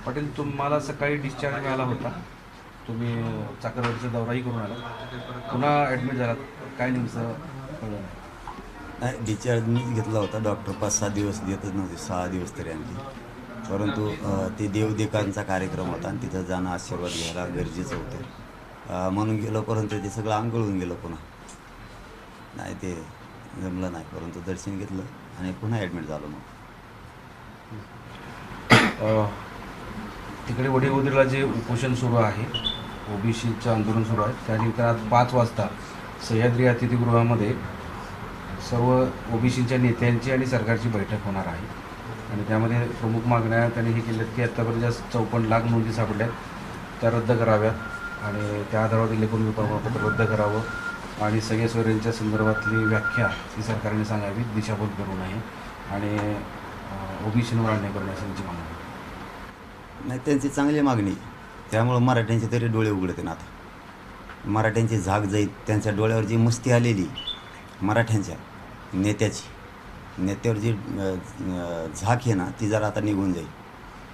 पाटील, तुम्हाला सकाळी डिस्चार्ज मिळाला होता. तुम्ही चाकरवाडीचा दौराही करून आला, पुन्हा ॲडमिट झालात. काय नेमकं कळलं नाही? नाही, डिस्चार्ज मीच घेतला होता. डॉक्टर 5-6 दिवस देतच नव्हते, 6 दिवस तरी आणखी. परंतु ते देवदेकांचा कार्यक्रम होता आणि तिथं जाणं आशीर्वाद घ्यायला गरजेचं होतं. म्हणून गेलो, परंतु ते सगळं आंघोळून गेलं पुन्हा. नाही, ते जमलं नाही. परंतु दर्शन घेतलं आणि पुन्हा ॲडमिट झालो मग. अ, तिकडे वडीगोद्रीला जे उपोषण सुरू आहे, ओबीसीचं आंदोलन सुरू आहे, त्यानिमित्त आज 5 वाजता सह्याद्री अतिथीगृहामध्ये सर्व ओबीसीच्या नेत्यांची आणि सरकारची बैठक होणार आहे. आणि त्यामध्ये प्रमुख मागण्या त्यांनी हे केल्यात की आत्तापर्यंत ज्या 54 लाख नोंदी सापडल्यात त्या रद्द कराव्यात आणि त्या आधारावर इलेक्ट्रॉनिक प्रमाणपत्र रद्द करावं आणि सगळे सोयऱ्यांच्या संदर्भातली व्याख्या ही सरकारने सांगावी, दिशाभूल करू नये आणि ओबीसीवर अन्याय करण्याची त्यांची मागणी आहे. नाही, त्यांची चांगली मागणी. त्यामुळं मराठ्यांचे तरी डोळे उघडते ना आता. मराठ्यांची झाक जाईल, त्यांच्या डोळ्यावर जी मस्ती आलेली मराठ्यांच्या नेत्यावर जी झाक आहे ना, ती जरा आता निघून जाईल.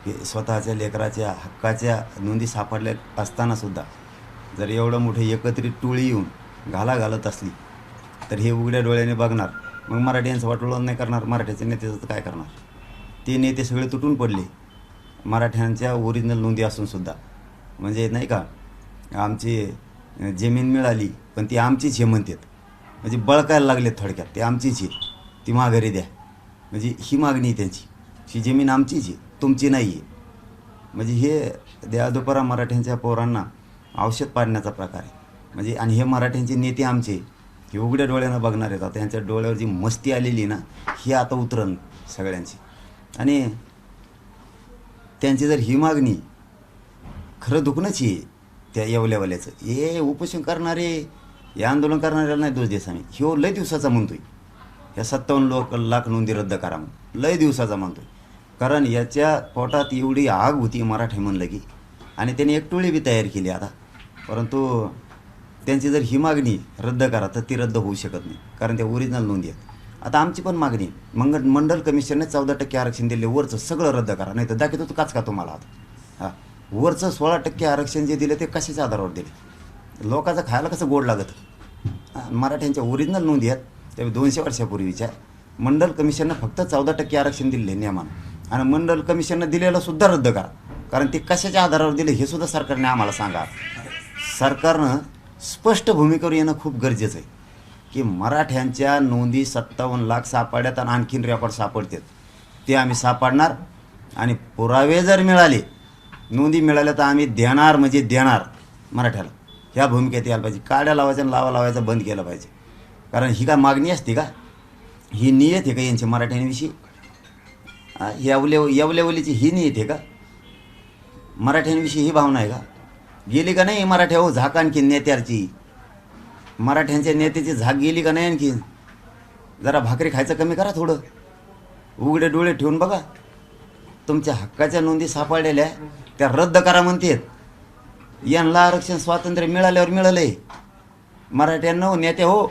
की स्वतःच्या लेकराच्या हक्काच्या नोंदी सापडल्या असतानासुद्धा जर एवढं मोठं एकत्रित टोळी येऊन घालत असली तर हे उघड्या डोळ्याने बघणार. मग मराठ्यांचं वाटोळं नाही करणार, मराठ्याच्या नेत्याचं तर काय करणार? ते नेते सगळे तुटून पडले मराठ्यांच्या ओरिजिनल नोंदी असूनसुद्धा. म्हणजे नाही का, आमची जमीन मिळाली पण ती आमचीच हे म्हणतात. म्हणजे बळकायला लागले थोडक्यात, ते आमचीच आहे, ती माघारी द्या. म्हणजे ही मागणी आहे त्यांची, ही जमीन आमचीच आहे, तुमची नाही आहे. म्हणजे हे द्यादोपरा मराठ्यांच्या पोरांना औषध पाडण्याचा प्रकार आहे. म्हणजे आणि हे मराठ्यांचे नेते आमचे हे उघड्या डोळ्यानं बघणार आहेत. आता त्यांच्या डोळ्यावर जी मस्ती आलेली ना, ही आता उतरण सगळ्यांची. आणि त्यांची जर ही मागणी खरं दुखणंच आहे त्या येवल्यावाल्याचं. हे उपोषण करणारे, हे आंदोलन करणाऱ्याला नाही दोष देस आम्ही. ह्यो लय दिवसाचा म्हणतोय, या 57 लाख नोंदी रद्द करा म्हणून लय दिवसाचा म्हणतोय. कारण याच्या पोटात एवढी आग होती मराठी म्हणलं की, आणि त्यांनी एक टोळी बी तयार केली आता. परंतु त्यांची जर ही मागणी रद्द करा तर ती रद्द होऊ शकत नाही, कारण त्या ओरिजिनल नोंदी आहेत. आता आमची पण मागणी, मंडल कमिशनने 14% आरक्षण दिले, वरचं सगळं रद्द करा. नाही तर दाखवतो काच का तुम्हाला आता. हां, वरचं 16% आरक्षण जे दिले ते कशाच्या आधारावर दिले? लोकांचं खायला कसं गोड लागतं? मराठ्यांच्या ओरिजिनल नोंदी आहेत, त्या 200 वर्षापूर्वीच्या. मंडल कमिशननं फक्त 14% आरक्षण दिले नियमानं, आणि मंडल कमिशननं दिलेलं सुद्धा रद्द करा. कारण ते कशाच्या आधारावर दिले हे सुद्धा सरकारने आम्हाला सांगा. सरकारनं स्पष्ट भूमिकेवर येणं खूप गरजेचं आहे की मराठ्यांच्या नोंदी 57 लाख सापडल्यात आणि आणखीन रेकॉर्ड सापडतात, ते आम्ही सापडणार. आणि पुरावे जर मिळाले, नोंदी मिळाल्या, तर आम्ही देणार म्हणजे देणार मराठ्याला. ह्या भूमिकेत यायला पाहिजे. काड्या लावायच्या आणि लावायचं बंद केलं पाहिजे. कारण ही काय मागणी असते का? ही नियत आहे का यांची मराठ्यांविषयी? येवल्यावलीची ही नियत आहे का? मराठ्यांविषयी ही भावना आहे का? गेली का नाही मराठ्या हो झाक आणखीन नेत्याची? मराठ्यांच्या नेत्याची झाक गेली का नाही आणखीन? जरा भाकरी खायचं कमी करा थोडं. उघडे डोळे ठेवून बघा. तुमच्या हक्काच्या नोंदी सापडलेल्या त्या रद्द करा म्हणतात. यांना आरक्षण स्वातंत्र्य मिळाल्यावर मिळालं आहे. मराठ्यांना हो, नेते हो,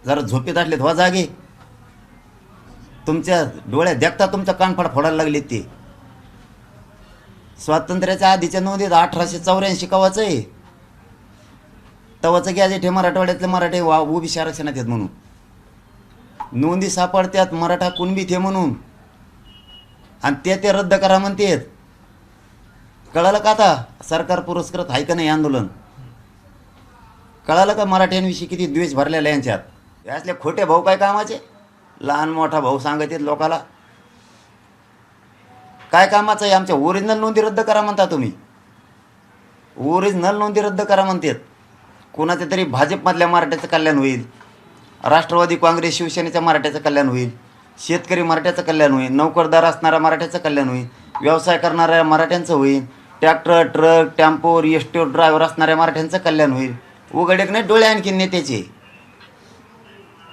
जरा झोपेत असलेत व्हा जागे. तुमच्या डोळ्यात देखता तुमचा कानफाड फोडायला लागलेत ते. स्वातंत्र्याच्या आधीच्या नोंदीत 1884 कवाचं आहे, तवाचं गॅजेट हे मराठवाड्यातले मराठे ओबीसी आरक्षणात आहेत म्हणून. नोंदी सापडत्यात मराठा कुणबीत हे म्हणून, आणि ते रद्द करा म्हणतात. कळालं का आता? सरकार पुरस्कृत आहे का नाही आंदोलन? कळालं का मराठ्यांविषयी किती द्वेष भरलेला यांच्यात? यातले खोटे भाऊ काय कामाचे? लहान मोठा भाऊ सांगत आहेत लोकाला. काय कामाचं आहे? आमच्या ओरिजिनल नोंदी रद्द करा म्हणता तुम्ही. ओरिजिनल नोंदी रद्द करा म्हणतात. कोणाच्या तरी भाजपमधल्या मराठ्याचं कल्याण होईल, राष्ट्रवादी काँग्रेस शिवसेनेच्या मराठ्याचं कल्याण होईल, शेतकरी मराठ्याचं कल्याण होईल, नोकरदार असणाऱ्या मराठ्याचं कल्याण होईल, व्यवसाय करणाऱ्या मराठ्यांचं होईल, tractor, truck, tempo, ST driver असणाऱ्या मराठ्यांचं कल्याण होईल. उघडे नाही डोळे आणखी नेत्याचे.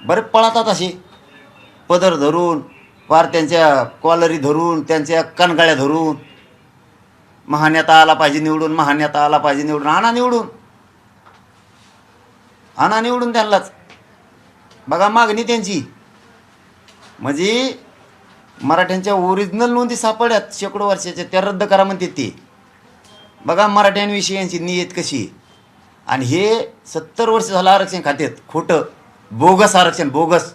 बरे पळतात असे पदर धरून, पार त्यांच्या कॉलरी धरून, त्यांच्या कणगाळ्या धरून, महानेता आला पाहिजे निवडून, महानेता आला पाहिजे निवडून. आणा निवडून त्यांनाच. बघा मागणी त्यांची. म्हणजे मराठ्यांच्या ओरिजिनल नोंदी सापडल्यात शेकडो वर्षाच्या, त्या रद्द करा म्हणते ते. बघा मराठ्यांविषयी यांची नियत कशी आहे. आणि हे 70 वर्ष झालं आरक्षण खात्यात, खोटं बोगस आरक्षण, बोगस.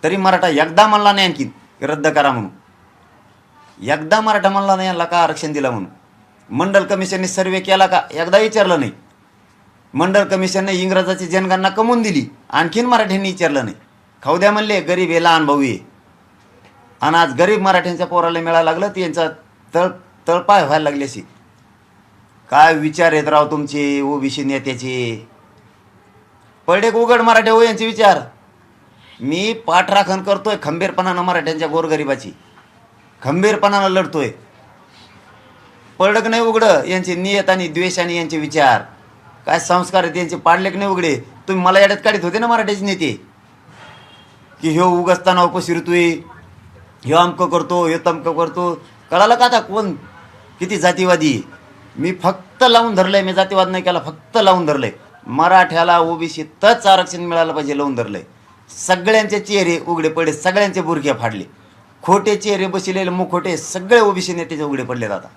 तरी मराठा एकदा म्हणला नाही आणखीन रद्द करा म्हणून. एकदा मराठा म्हणला नाही यांना का आरक्षण दिलं म्हणून. मंडल कमिशनने सर्वे केला का एकदा विचारलं नाही. मंडल कमिशनने इंग्रजाची जनगणना कमवून दिली, आणखीन मराठ्यांनी विचारलं नाही. खाऊ द्या म्हणले, गरीब आहे, लहान भाऊ आहे. आणि आज गरीब मराठ्यांच्या पोराला मिळायला लागलं, त्यांचा तळपाय व्हायला लागली अशी. काय विचार आहेत राव तुमचे ओबीसी नेत्याचे. पडे उघड मराठे हो यांचे विचार. मी पाठराखण करतोय खंबीरपणानं मराठ्यांच्या गोरगरिबाची, खंबीरपणानं लढतोय. पडक नाही उघडं यांचे नियत आणि द्वेष आणि यांचे विचार. काय संस्कार आहेत यांचे पाडलेक नाही उघडे. तुम्ही मला याड्यात काढीत होते ना मराठ्याचे नेते, की ह्यो उगसताना उपशिरतोय, ह्यो अमकं करतो, ह्यो तमकं करतो. कळालं का आता कोण किती जातीवादी. मी फक्त लावून धरलंय, मी जातीवाद नाही केला, फक्त लावून धरलंय. मराठ्याला ओबीसीतच आरक्षण मिळालं पाहिजे लावून धरलंय. सगळ्यांचे चेहरे उघडे पडले, सगळ्यांचे बुरख्या फाडले. खोटे चेहरे बसलेले मुखोटे सगळे ओबीसी नेत्याचे उघडे पडलेत आता.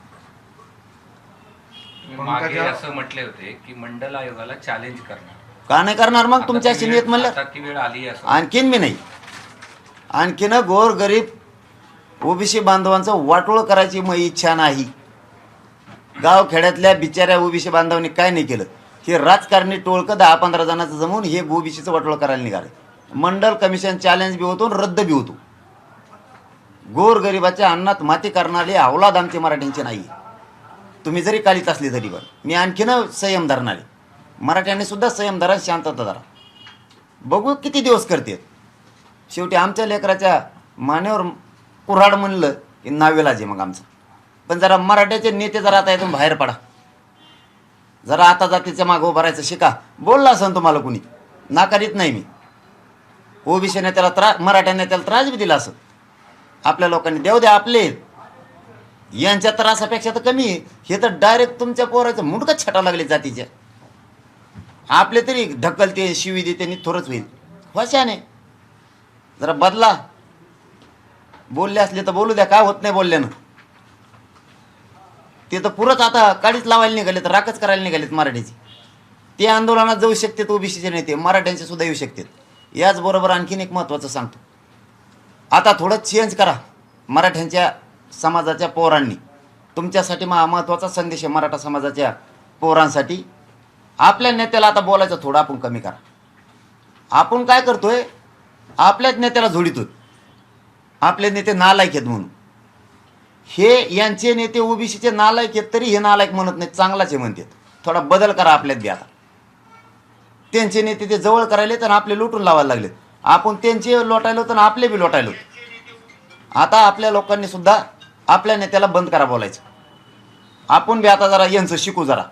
मागे असं म्हटले होते की मंडल आयोगाला चॅलेंज करणार. का नाही करणार मग तुमच्या नियत म्हणलं. आता ती वेळ आली असं. आणखीन मी नाही, आणखीन गोर गरीब ओबीसी बांधवांचं वाटोळ करायची मग इच्छा नाही. गाव खेड्यातल्या बिचाऱ्या ओबीसी बांधवांनी काय नाही केलं. हे राजकारणी टोळकं 10-15 जणांचं जमून हे ओबीसीचं वाटोळ करायला निघाले. मंडल कमिशन चॅलेंज बी होतो, रद्द बी होतो. गोर गरिबाच्या अन्नात माती करणारे अवलाद आमचे मराठ्यांचे नाही. तुम्ही जरी कालीच असली तरी पण मी आणखीन संयम धरणारे. मराठ्यांनी सुद्धा संयम धरा, शांतता धरा. बघू किती दिवस करते. शेवटी आमच्या लेकराच्या मानेवर कुऱ्हाड म्हणलं की नावेलाच आहे मग आमचं. पण जरा मराठ्याचे नेते जरा आता इथून बाहेर पडा. जरा आता जातीच्या मागं उभं राहायचं शिका. बोलला असं तुम्हाला कुणी, नाकारीत नाही मी. ओबीसी नेत्याला मराठ्या नेत्याला त्रास बी दिला असं. आपल्या लोकांनी देऊ द्या, आपले यांच्या त्रासापेक्षा तर कमी आहे. हे तर डायरेक्ट तुमच्या पोराचं मुंडकच छटा लागले जातीच्या. आपले तरी ढकलते, शिवी देते आणि थोडंच होईल. वाशाने जरा बदला. बोलले असले तर बोलू द्या, काय होत नाही बोलल्यानं. ते तर पुरंच आता काडीच लावायला निघालेत, राखच करायला निघालेत मराठीची. ते आंदोलनात जाऊ शकतात ओबीसीचे नेते, मराठ्यांचे सुद्धा येऊ शकतात. याचबरोबर आणखीन एक महत्त्वाचं सांगतो. आता थोडं चेंज करा मराठ्यांच्या समाजाच्या पोरांनी. तुमच्यासाठी महत्त्वाचा संदेश आहे मराठा समाजाच्या पोरांसाठी. आपल्या नेत्याला आता बोलायचं थोडं आपण कमी करा. आपण काय करतोय, आपल्याच नेत्याला झोडितोय. आपले नेते नालायक आहेत म्हणून. हे यांचे नेते ओबीसीचे नालायक आहेत, तरी हे नालायक म्हणत नाहीत, चांगलाच आहे म्हणतात. थोडा बदल करा आपल्यात बी आता. त्यांचे नेते ते जवळ करायले तर आपले लुटून लावायला लागलेत. आपण त्यांचे लोटायलो तर आपले बी लोटायलो. आता आपल्या लोकांनी सुद्धा आपल्या नेत्याला बंद करा बोलायचं. आपण बी आता जरा यांचं शिकू, जरा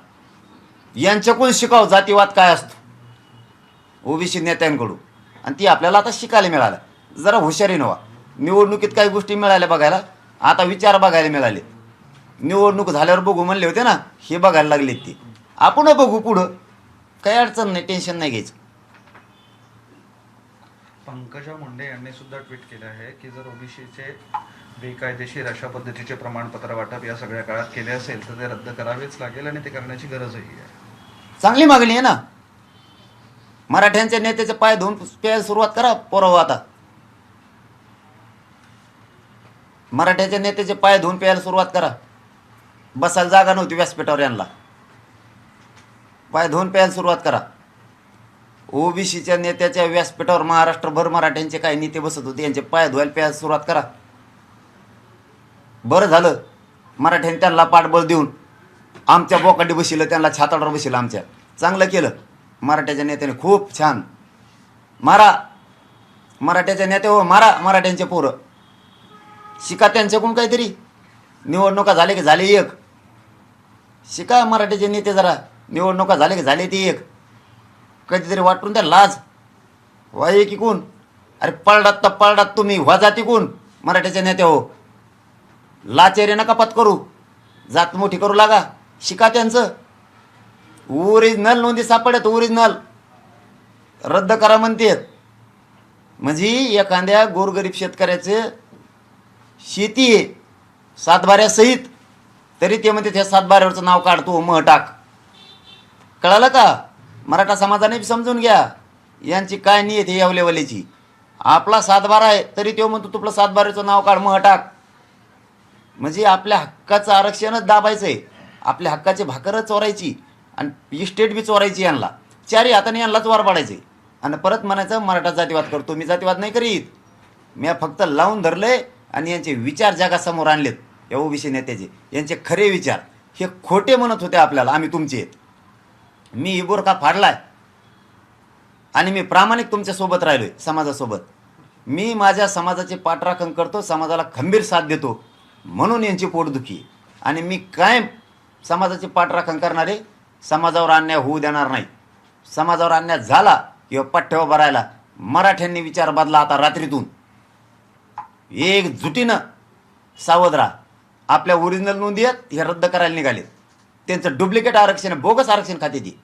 यांच्याकडून शिकाव जातीवाद काय असतो ओबीसी नेत्यांकडून. आणि ती आपल्याला आता शिकायला मिळालं. जरा हुशारीनं व्हा. निवडणुकीत काही गोष्टी मिळाल्या बघायला, आता विचार बघायला मिळाले. निवडणूक झाल्यावर बघू म्हणले होते ना, हे बघायला लागलेत ते. आपण बघू पुढं, काही अडचण नाही, टेन्शन नाही घ्यायचं. पंकजा मुंडे यांनी सुद्धा ट्विट केलं आहे की जर ओबीसीचे बेकायदेशीर अशा पद्धतीचे प्रमाणपत्र वाटप या सगळ्या काळात केले असेल तर ते रद्द करावेच लागेल आणि ते करण्याची गरजही आहे. चांगली मागणी आहे ना. मराठ्यांच्या नेत्याचे पाय धुवून प्यायला सुरुवात करा पोराव. आता मराठ्याच्या नेत्याचे पाय धुवून प्यायला सुरुवात करा. बसायला जागा नव्हती व्यासपीठावर, यांना पाय धुवून प्यायला सुरुवात करा. ओबीसीच्या नेत्याच्या व्यासपीठावर महाराष्ट्रभर मराठ्यांचे काही नेते बसत होते, यांचे पाय धुवायला प्यायला सुरुवात करा. बरं झालं मराठ्यांनी त्यांना पाठबळ देऊन आमच्या बोकांडी बसिलं, त्यांना छाताडावर बसिलं आमच्या. चांगलं केलं मराठ्याच्या नेत्याने, खूप छान. मारा मराठ्याच्या नेते हो, मारा मराठ्यांचे पोरं. शिका त्यांच्याकडून काहीतरी. निवडणुका झाले की झाले एक. शिका मराठ्याचे नेते जरा. निवडणुका झाले की झाले ती एक. कधीतरी वाटून द्या लाज. वाय की कोण. अरे पळडात तर पळडात तुम्ही, व्हा जाती कोण मराठ्याचे नेते हो. लाचेरे नका पत्करू, जात मोठी करू लागा. शिका त्यांचं. ओरिजिनल नोंदी सापडत, ओरिजिनल रद्द करा म्हणतात. म्हणजे एखाद्या गोरगरीब शेतकऱ्याचे शेती आहे सातबाऱ्यासहित, तरी ते म्हणते त्या सातबाऱ्यावरचं नाव काढतो मग टाक. कळालं का? मराठा समाजाने बी समजून घ्या यांची काय नियत आहे यावलेवलीची. आपला सातबारा आहे तरी तो म्हणतो तुपलं सातबाऱ्याचं नाव काढ मग टाक. म्हणजे आपल्या हक्काचं आरक्षणच दाबायचं आहे, आपल्या हक्काची भाकरच चोरायची आणि इस्टेट बी चोरायची यांना. चारी हाताने यांनाच वार पाडायचे आणि परत म्हणायचं मराठा जातीवाद करतो. मी जातीवाद नाही करीत, मी फक्त लावून धरले आणि यांचे विचार जगासमोर आणलेत. या ओबीसी नेत्याचे यांचे खरे विचार हे खोटे म्हणत होते आपल्याला आम्ही तुमचे आहेत. मी ही बुरखा फाडलाय आणि मी प्रामाणिक तुमच्यासोबत राहिलो आहे समाजासोबत. मी माझ्या समाजाचे पाठराखण करतो, समाजाला खंबीर साथ देतो, म्हणून यांची पोटदुखी आहे. आणि मी कायम समाजाचे पाठराखण करणारे, समाजावर अन्याय होऊ देणार नाही. समाजावर अन्याय झाला किंवा पठ्ठ्यावर भरायला मराठ्यांनी विचार बदला. आता रात्रीतून एकजुटीनं सावध राहा. आपल्या ओरिजिनल नोंदी आहेत हे रद्द करायला निघाले. त्यांचं डुप्लिकेट आरक्षण, बोगस आरक्षण खाते ती.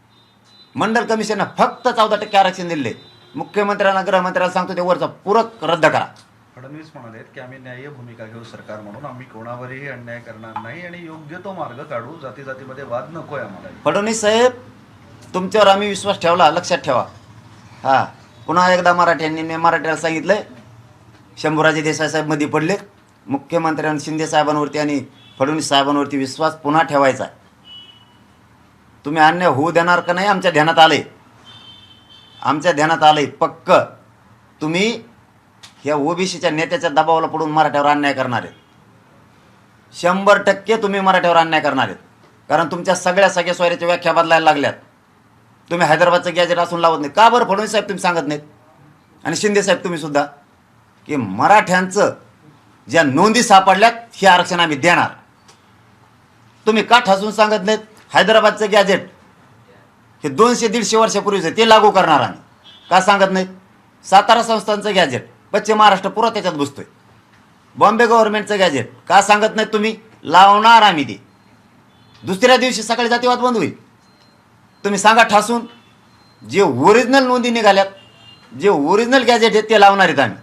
मंडल कमिशननं फक्त 14% आरक्षण दिले. मुख्यमंत्र्यांना गृहमंत्र्याला सांगतो ते वरचा पूरक रद्द करा. फडणवीस म्हणाले की आम्ही न्याय्य भूमिका घेऊ सरकार म्हणून, आम्ही कोणावरही अन्याय करणार नाही आणि योग्य तो मार्ग काढू, जाती जातीमध्ये वाद नकोय आम्हाला. फडणवीस साहेब, तुमच्यावर आम्ही विश्वास ठेवला, लक्षात ठेवा. हां, पुन्हा एकदा मराठ्यांनी मराठ्याला सांगितलं, शंभूराजे देसाई साहेब मध्ये पडले. मुख्यमंत्र्यांनी शिंदे साहेबांवरती आणि फडणवीस साहेबांवरती विश्वास पुन्हा ठेवायचा. तुम्ही अन्याय होऊ देणार का नाही आमच्या ध्यानात आले, आमच्या ध्यानात आले पक्क. तुम्ही ह्या ओबीसीच्या नेत्याच्या दबावाला पडून मराठ्यावर अन्याय करणार आहेत. 100% तुम्ही मराठ्यावर अन्याय करणार आहेत. कारण तुमच्या सगळ्या सोयऱ्याच्या व्याख्या बदलायला लागल्यात. तुम्ही हैदराबादचं गॅजेट असून लावत नाही का बरं फडणवीस साहेब? तुम्ही सांगत नाहीत आणि शिंदे साहेब तुम्ही सुद्धा की मराठ्यांचं ज्या नोंदी सापडल्यात हे आरक्षण आम्ही देणार. तुम्ही का ठासून सांगत नाहीत हैदराबादचं गॅजेट हे 200-150 वर्षापूर्वीचं ते लागू करणार आम्ही? का सांगत नाहीत? सातारा संस्थांचं गॅजेट पश्चिम महाराष्ट्र पुरा त्याच्यात बसतोय. बॉम्बे गव्हर्नमेंटचं गॅजेट का सांगत नाहीत तुम्ही? लावणार आम्ही ते. दुसऱ्या दिवशी सकाळी जातीवाद बंद होईल. तुम्ही सांगा ठासून. जे ओरिजिनल नोंदी निघाल्यात, जे ओरिजिनल गॅजेट आहेत ते लावणार आहेत आम्ही.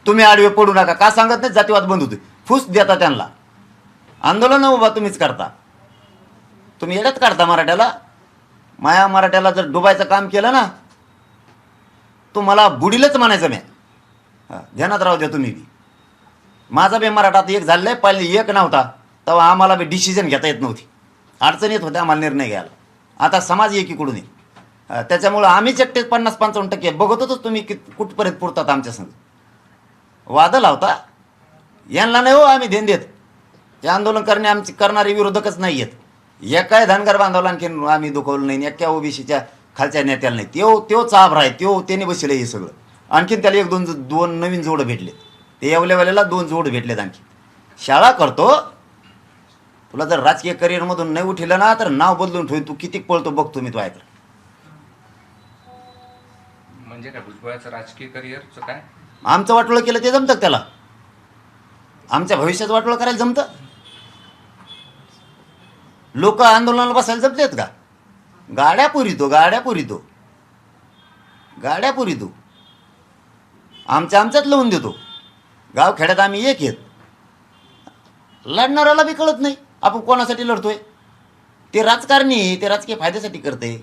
तुम्ही आडवे पडू नका. का सांगत नाही? जातीवाद बंद होतोय. फुस देता त्यांना. आंदोलन उभा तुम्हीच करता. तुम्ही येड्यात काढता मराठ्याला. माया मराठ्याला जर डुबायचं काम केलं ना, तुम्हाला बुडीलच म्हणायचं. मी ध्यानात राहू द्या तुम्ही बी. माझा बी मराठा आता एक झालेला आहे, पहिले एक नव्हता तेव्हा आम्हाला बी डिसिजन घेता येत नव्हती. अडचण येत होते आम्हाला निर्णय घ्यायला. आता समाज एकीकडून आहे. त्याच्यामुळं आम्हीच एकटे 50-55% बघत होतोच तुम्ही कुठपर्यंत पुरतात आमच्या संग. वादळ लावता यांना नाही हो आम्ही देण देत. हे आंदोलन करणारे विरोधकच नाही आहेत. एकाही धनगर बांधवला आणखी आम्ही दुखवलं नाही, एका ओबीसीच्या खालच्या नेत्याला नाही. त्यो चाभरा आहे, त्याने बसले हे सगळं. आणखीन त्याला दोन नवीन जोड भेटले. ते एवढ्यावेळेला 2 जोड भेटलेत आणखी. शाळा करतो. तुला जर राजकीय करिअरमधून नाही उठलं ना तर नाव बदलून ठेवून तू किती पळतो बघतो मी. तो ऐकलं म्हणजे काय भुजबळाचं राजकीय करिअरचं काय? आमचं वाटोळं केलं ते जमतं त्याला? आमच्या भविष्याचं वाटोळं करायला जमतं? लोक आंदोलनाला बसायला जमलेत का? गाड्या पुरितो आमच्यात लावून देतो. गावखेड्यात आम्ही एक येत. लढणाऱ्याला बी कळत नाही आपण कोणासाठी लढतोय. ते राजकारणी, ते राजकीय फायद्यासाठी करते.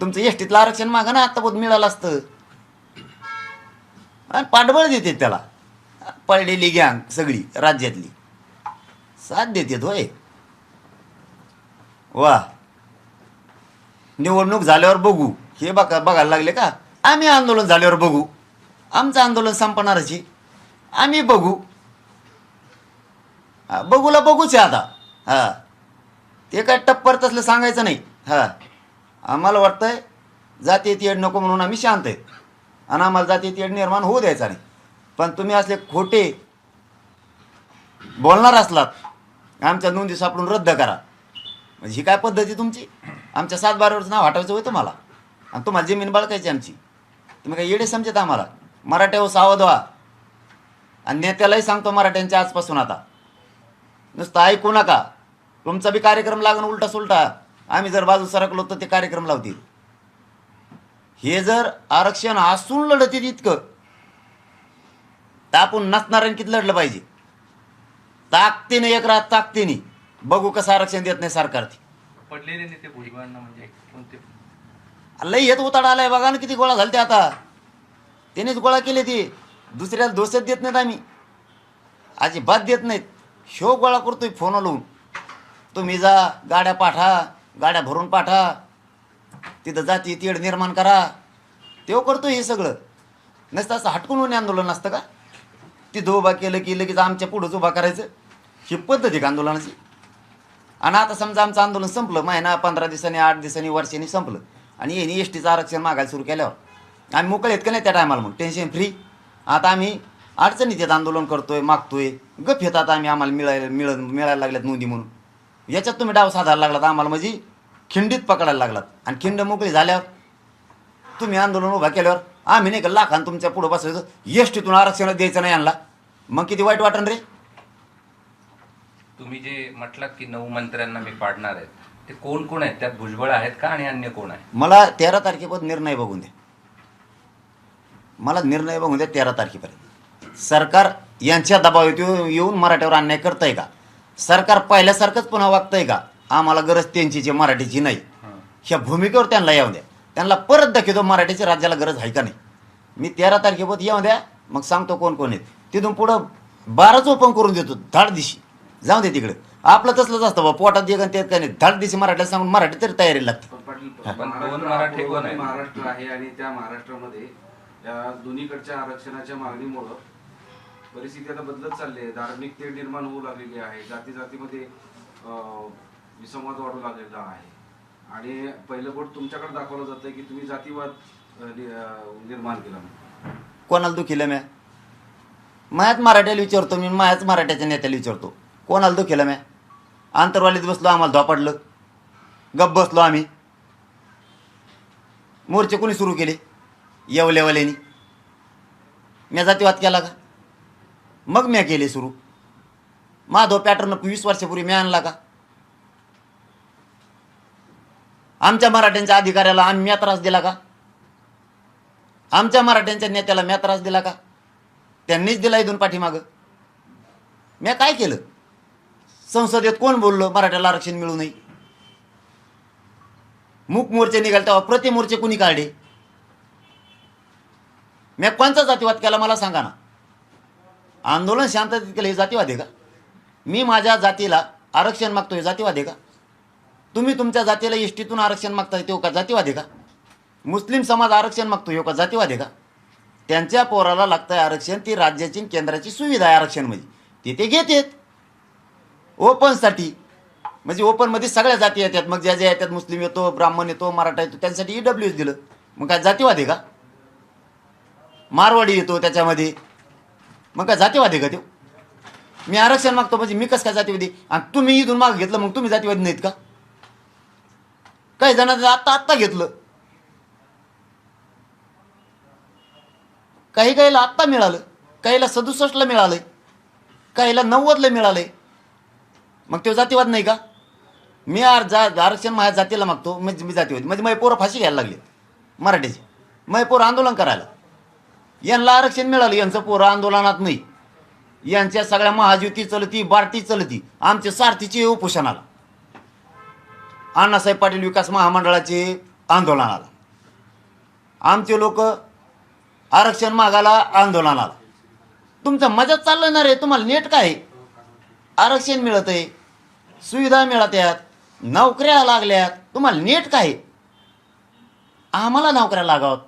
तुमचं एसटीतलं आरक्षण मागा ना, आता बहुत मिळालं असतं. आणि पाठबळ देते त्याला. पळलेली गँग सगळी राज्यातली साथ देते. होय वा. निवडणूक झाल्यावर बघू हे बघायला लागले का? आम्ही आंदोलन झाल्यावर बघू. आमचं आंदोलन संपणारची आम्ही बघू. बघूला बघूच आहे आता. हां, ते काय टप्पर तसलं सांगायचं नाही. हां, आम्हाला वाटतंय जातीय तेढ नको म्हणून आम्ही शांत आहेत आणि आम्हाला जातीय तेढ निर्माण होऊ द्यायचा नाही. पण तुम्ही असले खोटे बोलणार असलात, आमच्या नोंदी सापडून रद्द करा. म्हणजे ही काय पद्धती तुमची? आमच्या 7-12वरचं नाव हटवायचं होय तुम्हाला आणि तुम्हाला जमीन बाळकायची आमची. तुम्ही काय येडे समजत आम्हाला? मराठ्यावर सावध व्हा. आणि नेत्यालाही सांगतो मराठ्यांच्या आजपासून आता नुसतं ऐकू नका. तुमचा बी कार्यक्रम लागून उलटा सुलटा आम्ही जर बाजू सरकलो तर ते कार्यक्रम लावतील. हे जर आरक्षण असून लढतील इतकं तर आपण नसणाऱ्यांनी किती लढलं पाहिजे. ताकदीने एक रात ताकदीने बघू कसं आरक्षण देत नाही सरकार. ती पडलेले नेते भुजबळांना म्हणजे कोणते? लई येत उताडा आलाय बघा ना, किती गोळा घालते आता. त्यानेच गोळा केले ते, दुसऱ्याला दोषच देत नाहीत आम्ही, अजिबात देत नाहीत. शो गोळा करतोय फोन लावून, तुम्ही जा गाड्या पाठा, गाड्या भरून पाठा, तिथं जाती तीड निर्माण करा. तेव्हा करतोय हे सगळं. नसतं असं हटकून होणे आंदोलन असतं का? तिथं उभा केलं की लगेच आमच्या पुढंच उभा करायचं, ही पद्धत आहे का आंदोलनाची? आणि आता समजा आमचं आंदोलन संपलं, महिना 15 दिवसांनी 8 दिवसांनी वर्षांनी संपलं, आणि यांनी एस टीचं आरक्षण मागायला सुरू केल्यावर आम्ही मोकळे आहेत का नाही त्या टायमाला? मग टेन्शन फ्री. आता आम्ही अडचणीत येत आंदोलन करतोय, मागतोय, गप येतात आम्ही, आम्हाला मिळायला लागल्यात नोंदी म्हणून. याच्यात तुम्ही डाव साधायला लागलात आम्हाला, म्हणजे खिंडीत पकडायला लागलात. आणि खिंड मोकळी झाल्यावर तुम्ही आंदोलन उभा केल्यावर आम्ही नाही का लाखान तुमच्या पुढं बसायचं, एस टीतून आरक्षण द्यायचं नाही आणला, मग किती वाईट वाटण रे. तुम्ही जे म्हटलात की 9 मंत्र्यांना मी पाडणार आहेत, ते कोण कोण आहेत? त्यात भुजबळ आहेत का आणि अन्य कोण आहे? मला 13 तारखेपर्यंत निर्णय बघून द्या. मला निर्णय बघून द्या 13 तारखेपर्यंत. सरकार यांच्या दबावात येऊन मराठ्यावर अन्याय करतंय का? सरकार पहिल्यासारखंच पुन्हा वागतंय का? आम्हाला गरज त्यांची जे मराठीची नाही, ह्या भूमिकेवर त्यांना येऊ द्या. त्यांना परत दाखवतो मराठीची राज्याला गरज आहे का नाही. मी 13 तारखेपर्यंत येऊ द्या, मग सांगतो कोण कोण आहेत. तिथून पुढं 12च ओपन करून देतो धाड दिशी. जाऊ दे तिकडे, आपलं तसलंच असतं बा, पोटात एक ते काय नाही, धाड दिशी मराठीला सांगून मराठी तरी तयारी लागते. पण दोन मराठी कोण आहे? महाराष्ट्र आहे, आणि त्या महाराष्ट्रामध्ये या दोन्हीकडच्या आरक्षणाच्या मागणीमुळं परिस्थिती आता बदलत चालली आहे. धार्मिक तेढ निर्माण होऊ लागलेली आहे, जाती जातीमध्ये विसंवाद वाढू लागलेला आहे, आणि पहिलं बोट तुमच्याकडे दाखवलं जातं की तुम्ही जातीवाद निर्माण केला. कोणाला दुखीला म्या? मायाच मराठ्याला विचारतो मी, मायाच मराठ्याच्या नेत्याला विचारतो, कोणाला दुखीला म्या? आंतरवालीत बसलो, आम्हाला धोपाडलं, गप बसलो आम्ही. मोर्चे कोणी सुरू केले? येवलेवाल्यानी. म्या जातीवाद केला का? मग म्या केले सुरू. माधव पॅटर्न 20 वर्षापूर्वी म्या आणला का? आमच्या मराठ्यांच्या अधिकाऱ्याला आम्ही म्या त्रास दिला का? आमच्या मराठ्यांच्या नेत्याला म्या त्रास दिला का? त्यांनीच दिला इथून पाठीमागं. म्या काय केलं? संसदेत कोण बोललं मराठ्याला आरक्षण मिळू नये? मूक मोर्चे निघाले तेव्हा प्रतिमोर्चे कुणी काढले? म्या कोणचा जातीवाद केला मला सांगा ना. आंदोलन शांततेत केलं हे जातीवाद आहे का? मी माझ्या जातीला आरक्षण मागतोय जातीवाद आहे का? तुम्ही तुमच्या जातीला एस टीतून आरक्षण मागताय तो का जातीवाद आहे का? मुस्लिम समाज आरक्षण मागतोय का जातीवाद आहे का? त्यांच्या पोराला लागतंय आरक्षण, ती राज्याची केंद्राची सुविधा आहे आरक्षण म्हणजे, ते घेतात ओपनसाठी. म्हणजे ओपनमध्ये सगळ्या जाती येतात, मग ज्या ज्या येतात, मुस्लिम येतो, ब्राह्मण येतो, मराठा येतो, त्यांच्यासाठी EWS दिलं. मग काय जातीवाद आहे का? मारवाडी येतो त्याच्यामध्ये, मग काय जातीवाद आहे का तो? मी आरक्षण मागतो म्हणजे मी कसं काय जातीवादी? आणि तुम्ही इथून माग घेतलं मग तुम्ही जातीवादी नाहीत का? काही जणांचं आत्ता घेतलं, काहीला आत्ता मिळालं, काहीला 67ला मिळालंय, काहीला 90ला मिळालंय. मग तो जातीवाद नाही का? मी आरक्षण माझ्या जातीला मागतो म्हणजे मी जातीवादी. म्हणजे माझे पोरं फाशी घ्यायला लागले मराठीचे, माझे पोरं आंदोलन करायला. यांना आरक्षण मिळालं, यांचं पोरं आंदोलनात नाही. यांच्या सगळ्या महायुती चलती, बार्टी चलती, आमच्या सारथीचे उपोषणाला, अण्णासाहेब पाटील विकास महामंडळाचे आंदोलनाला, आमचे लोक आरक्षण मागायला आंदोलनाला. तुमचं मजाच चाललं ना रे. तुम्हाला नेट काय? आरक्षण मिळत आहे, सुविधा मिळत आहेत, नोकऱ्या लागल्यात, तुम्हाला नेट काय? आम्हाला नोकऱ्या लागावत,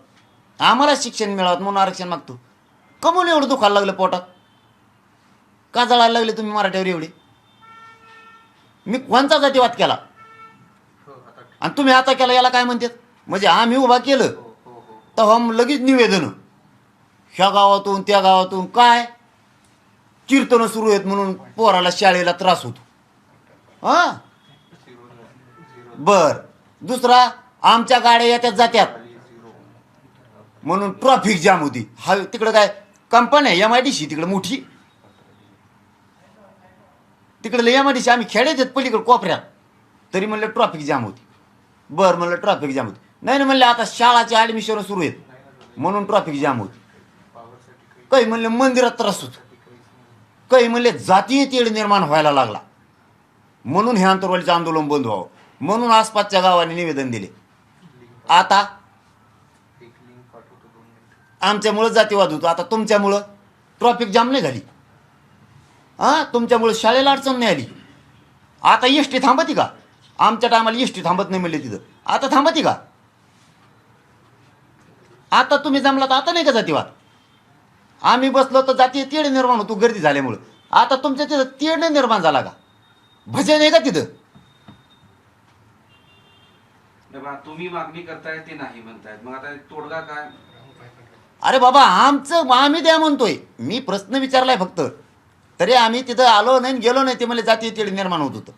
आम्हाला शिक्षण मिळावं म्हणून आरक्षण मागतो. कमून एवढं दुखायला लागलं पोटात? का जळायला लागले तुम्ही मराठ्यावर एवढे? मी कोणता जातीवाद केला आणि तुम्ही आता केला याला काय म्हणतात? म्हणजे आम्ही उभा केलं तेव्हा लगेच निवेदन ह्या गावातून त्या गावातून, काय कीर्तनं सुरू आहेत म्हणून पोराला शाळेला त्रास होतो. हां बर. दुसरा, आमच्या गाड्या येत्यात जात्यात म्हणून ट्रॉफिक जाम होती. हा तिकडं काय कंपनी आहे MIDC तिकडे मोठी, तिकडे MIDC, आम्ही खेड्यात येत पलीकडे कोपऱ्यात, तरी म्हणलं ट्रॉफिक जाम होती. बरं म्हणलं ट्रॉफिक जाम होती. नाही ना म्हणलं आता शाळाचे ॲडमिशन सुरू आहेत म्हणून ट्रॉफिक जाम होती. काही म्हणले मंदिरात त्रास होतो, काही म्हणले जातीय तेढ निर्माण व्हायला लागला, म्हणून हे आंतरवालीचं आंदोलन बंद व्हावं, म्हणून आसपासच्या गावाने निवेदन दिले. आता आमच्यामुळं जातीवाद होतो, आता तुमच्यामुळं ट्रॉफिक जाम नाही झाली, तुमच्यामुळं शाळेला अडचण नाही आली. आता एस टी थांबती का? आमच्या टायमाला एस टी थांबत नाही म्हणले तिथं, आता थांबती का? आता तुम्ही जमला तर आता नाही का जातीवाद? आम्ही बसलो तर जातीय तेढ निर्माण होतो गर्दी झाल्यामुळं. आता तुमच्या तिथं तेढ नाही निर्माण झाला का? भजन आहे का तिथं? तुम्ही मागणी करताय ते नाही म्हणतायत, मग आता तोडगा काय? अरे बाबा, आम्ही द्या म्हणतोय, मी प्रश्न विचारलाय फक्त. तरी आम्ही तिथं आलो नाही गेलो नाही, ते मला जातीय तेढ निर्माण होत होतं.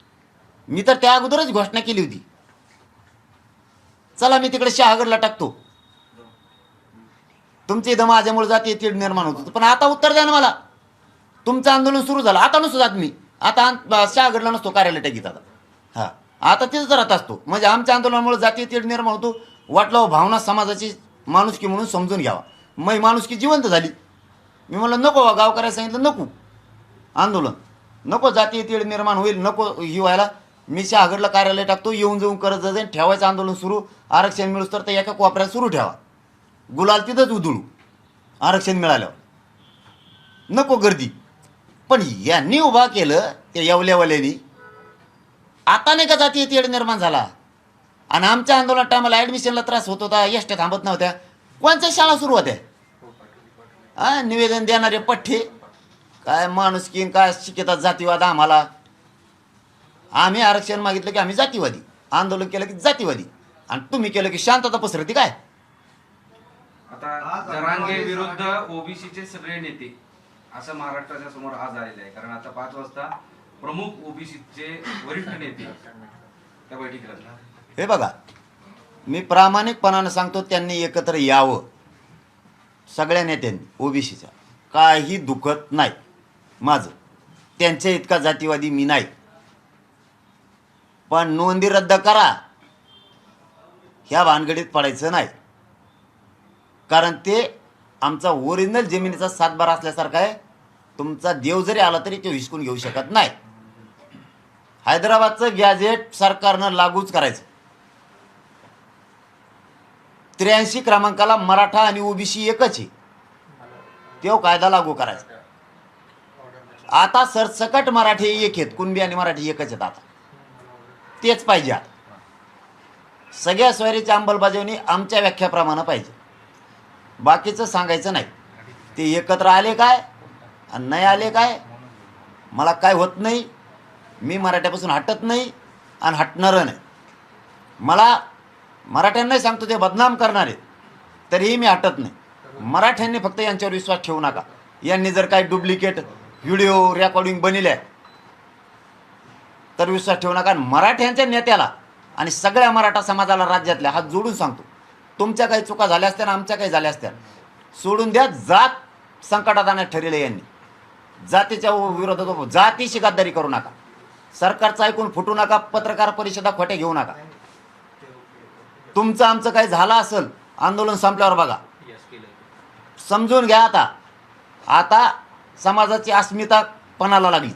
मी तर त्या अगोदरच घोषणा केली होती, चला मी तिकडे शहागडला टाकतो, तुमच्या इथं माझ्यामुळे जातीय तेढ निर्माण होत होतं. पण आता उत्तर द्या ना मला. तुमचं आंदोलन सुरू झालं, आता नसतो जात मी, आता शहागडला नसतो कार्यालय टाकीत. आता आता तिथंच राहत असतो, म्हणजे आमच्या आंदोलनामुळे जातीय तेढ निर्माण होतो. वाटलं भावना समाजाची माणुसकी म्हणून समजून घ्यावा. मग माणुसकी जिवंत झाली. मी म्हणलं नको, गावकऱ्याला सांगितलं नको आंदोलन, नको जातीय तेढ निर्माण होईल, नको ही व्हायला. मी शहागडला कार्यालय टाकतो, येऊन जाऊन करत जाईल, ठेवायचं आंदोलन सुरू. आरक्षण मिळूस तर एका कोपऱ्यात सुरू ठेवा, गुलाल तिथंच उधळू आरक्षण मिळाल्यावर, नको गर्दी. पण यांनी उभा केलं त्या येवल्यावाल्यांनी, आता नाही का जातीय तेढ निर्माण झाला. आणि आमच्या आंदोलन टायमाला ॲडमिशनला त्रास होत होता, एसट्या थांबत नव्हत्या, कोणत्या शाळा सुरू होत्या? निवेदन देणारे पठ्ठे काय माणुसकीन काय शिकतात जातीवाद आम्हाला. आम्ही आरक्षण मागितलं की आम्ही जातीवादी, आंदोलन केलं की जातीवादी, आणि तुम्ही केलं की शांतता पसरती काय? आता जरांगे विरुद्ध ओबीसीचे सगळे नेते असं महाराष्ट्राच्या समोर आज आलेलं आहे. कारण आता 5 वाजता प्रमुख ओबीसीचे वरिष्ठ नेते त्या बैठकीला. हे बघा, मी प्रामाणिकपणानं सांगतो, त्यांनी एकत्र यावं सगळ्या नेत्यांनी ओबीसीच्या. काही दुखत नाही माझं, त्यांच्या इतका जातीवादी मी नाही. पण नोंदी रद्द करा ह्या भानगडीत पडायचं नाही, कारण ते आमचा ओरिजिनल जमिनीचा सातबारा असल्यासारखा आहे. तुमचा देव जरी आला तरी तो हिसकून घेऊ शकत नाही. हैदराबादचं गॅझेट सरकारनं लागूच करायचं. 83 क्रमांकाला मराठा आणि ओबीसी एकच आहे, तो कायदा लागू करायचा. आता सरसकट मराठी एक आहेत, कुणबी आणि मराठी एकच आहेत. आता तेच पाहिजे. आता सगळ्या सोयरीची अंमलबजावणी आमच्या व्याख्याप्रमाणे पाहिजे, बाकीचं सांगायचं नाही. ते एकत्र आले काय आणि नाही आले काय मला काय होत नाही. मी मराठ्यापासून हटत नाही आणि हटणारं नाही. मला मराठ्यांनाही सांगतो, ते बदनाम करणारे तरीही मी हटत नाही. मराठ्यांनी फक्त यांच्यावर विश्वास ठेवू नका. यांनी जर काही डुप्लिकेट व्हिडिओ रेकॉर्डिंग बनवल्या तर विश्वास ठेवू नका. मराठ्यांच्या नेत्याला आणि सगळ्या मराठा समाजाला राज्यातल्या हात जोडून सांगतो, तुमच्या काही चुका झाल्या असत्या, आमच्या काही झाल्या असत्या, सोडून द्या. जात संकटात आणण्यात ठरलेलं यांनी. जातीच्या विरोधात जातीशी गद्दारी करू नका. सरकारचं ऐकून फुटू नका. पत्रकार परिषदा खोट्या घेऊ नका. तुमचं आमचं काही झालं असेल आंदोलन संपल्यावर बघा, समजून घ्या. आता समाजाची अस्मिता पणाला लागली.